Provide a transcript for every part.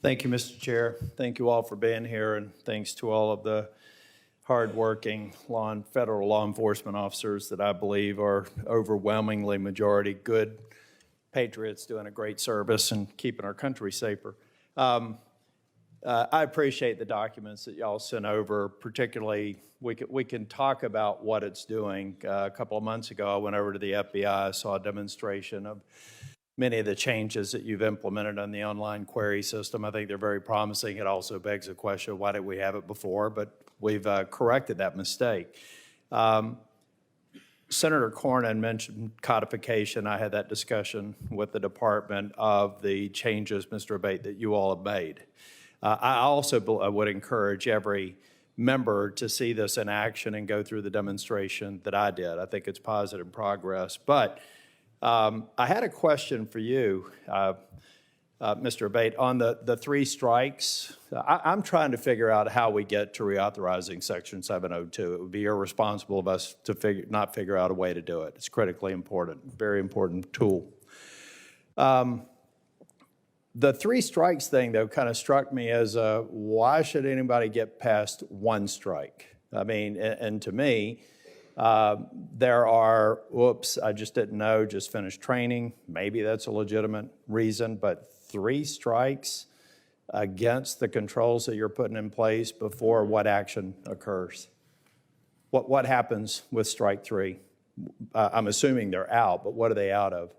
Thank you, Mr. Chair. Thank you all for being here, and thanks to all of the hardworking federal law enforcement officers that I believe are overwhelmingly majority good patriots doing a great service and keeping our country safer. I appreciate the documents that y'all sent over. Particularly, we can talk about what it's doing. A couple of months ago, I went over to the FBI, saw a demonstration of many of the changes that you've implemented on the online query system. I think they're very promising. It also begs the question, why didn't we have it before? But we've corrected that mistake. Senator Cornyn mentioned codification. I had that discussion with the department of the changes, Mr. Abbate, that you all have made. I also would encourage every member to see this in action and go through the demonstration that I did. I think it's positive progress. But I had a question for you, Mr. Abbate, on the three strikes. I'm trying to figure out how we get to reauthorizing Section 702. It would be irresponsible of us to not figure out a way to do it. It's critically important, very important tool. The three strikes thing, though, kind of struck me as why should anybody get past one strike? I mean, and to me, there are, whoops, I just didn't know, just finished training. Maybe that's a legitimate reason, but three strikes against the controls that you're putting in place before what action occurs? What happens with strike three? I'm assuming they're out, but what are they out of?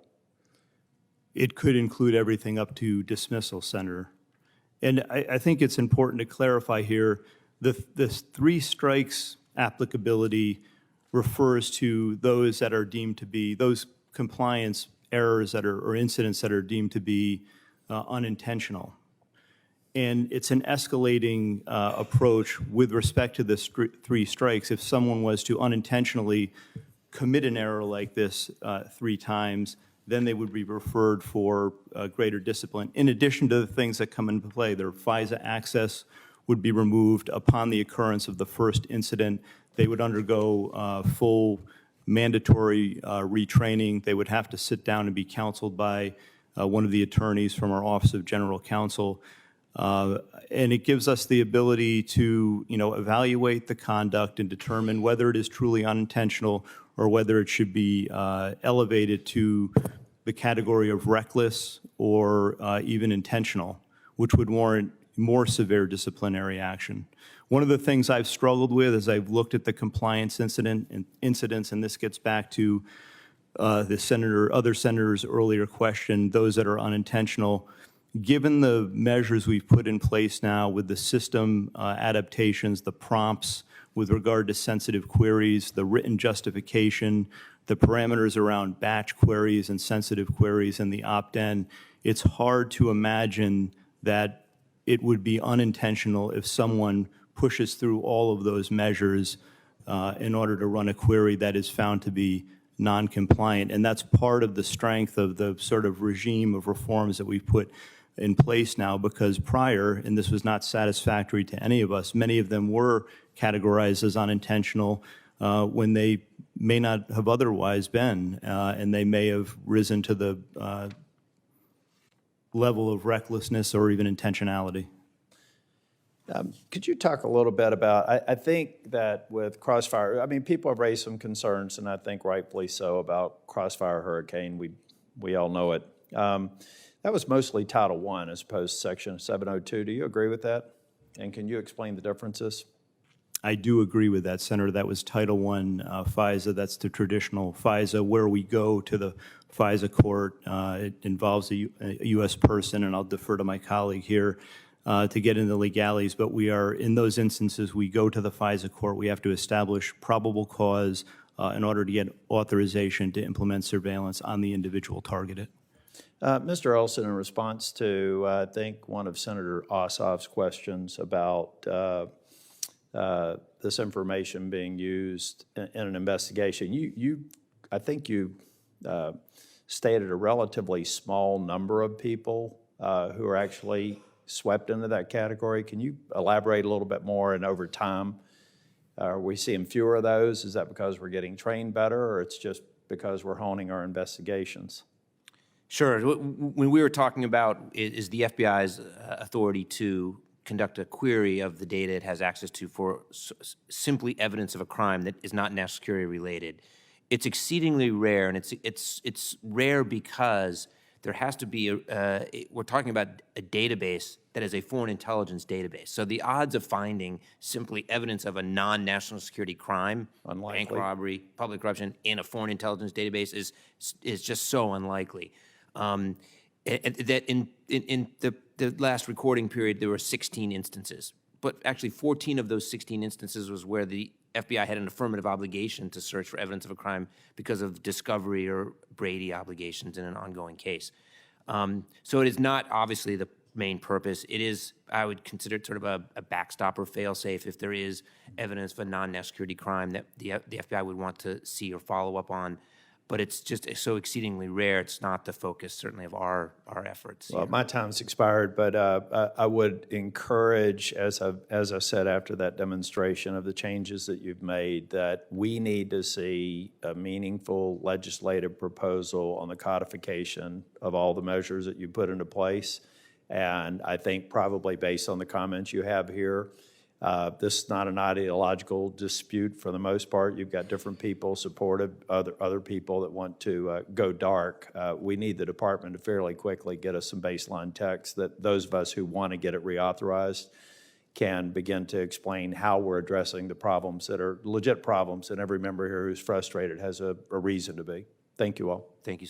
It could include everything up to dismissal, Senator. And I think it's important to clarify here, the three strikes applicability refers to those that are deemed to be, those compliance errors that are, or incidents that are deemed to be unintentional. And it's an escalating approach with respect to the three strikes. If someone was to unintentionally commit an error like this 3 times, then they would be referred for greater discipline. In addition to the things that come into play, their FISA access would be removed upon the occurrence of the first incident. They would undergo full mandatory retraining. They would have to sit down and be counseled by one of the attorneys from our Office of General Counsel. And it gives us the ability to, evaluate the conduct and determine whether it is truly unintentional or whether it should be elevated to the category of reckless or even intentional, which would warrant more severe disciplinary action. One of the things I've struggled with as I've looked at the compliance incidents, and this gets back to other senator's earlier question, those that are unintentional, given the measures we've put in place now with the system adaptations, the prompts with regard to sensitive queries, the written justification, the parameters around batch queries and sensitive queries, and the opt-in, it's hard to imagine that it would be unintentional if someone pushes through all of those measures in order to run a query that is found to be non-compliant. And that's part of the strength of the sort of regime of reforms that we've put in place now, because prior, and this was not satisfactory to any of us, many of them were categorized as unintentional when they may not have otherwise been, and they may have risen to the level of recklessness or even intentionality. Could you talk a little bit about, I think that with Crossfire, I mean, people have raised some concerns, and I think rightfully so, about Crossfire Hurricane. We all know it. That was mostly Title I as opposed to Section 702. Do you agree with that? And can you explain the differences? I do agree with that, Senator. That was Title I FISA. That's the traditional FISA where we go to the FISA court. It involves a U.S. person, and I'll defer to my colleague here to get into the legalities. But we are, in those instances, we go to the FISA court. We have to establish probable cause in order to get authorization to implement surveillance on the individual targeted. Mr. Olson, in response to, I think, one of Senator Ossoff's questions about this information being used in an investigation, I think you stated a relatively small number of people who are actually swept into that category. Can you elaborate a little bit more? And over time, are we seeing fewer of those? Is that because we're getting trained better, or it's just because we're honing our investigations? Sure. When we were talking about is the FBI's authority to conduct a query of the data it has access to for simply evidence of a crime that is not national security related, it's exceedingly rare, and it's rare because there has to be we're talking about a database that is a foreign intelligence database. So the odds of finding simply evidence of a non-national security crime, Unlikely. bank robbery, public corruption in a foreign intelligence database is just so unlikely. That in the last recording period, there were 16 instances. But actually, 14 of those 16 instances was where the FBI had an affirmative obligation to search for evidence of a crime because of discovery or Brady obligations in an ongoing case. So it is not obviously the main purpose. It is, I would consider it sort of a backstop or fail-safe if there is evidence of a non-national security crime that the FBI would want to see or follow up on. But it's just so exceedingly rare. It's not the focus, certainly, of our efforts. Well, my time's expired, but I would encourage, as I said after that demonstration of the changes that you've made, that we need to see a meaningful legislative proposal on the codification of all the measures that you put into place. And I think probably based on the comments you have here, this is not an ideological dispute for the most part. You've got different people supportive, other people that want to go dark. We need the department to fairly quickly get us some baseline text that those of us who want to get it reauthorized can begin to explain how we're addressing the problems that are legit problems, and every member here who's frustrated has a reason to be. Thank you all. Thank you.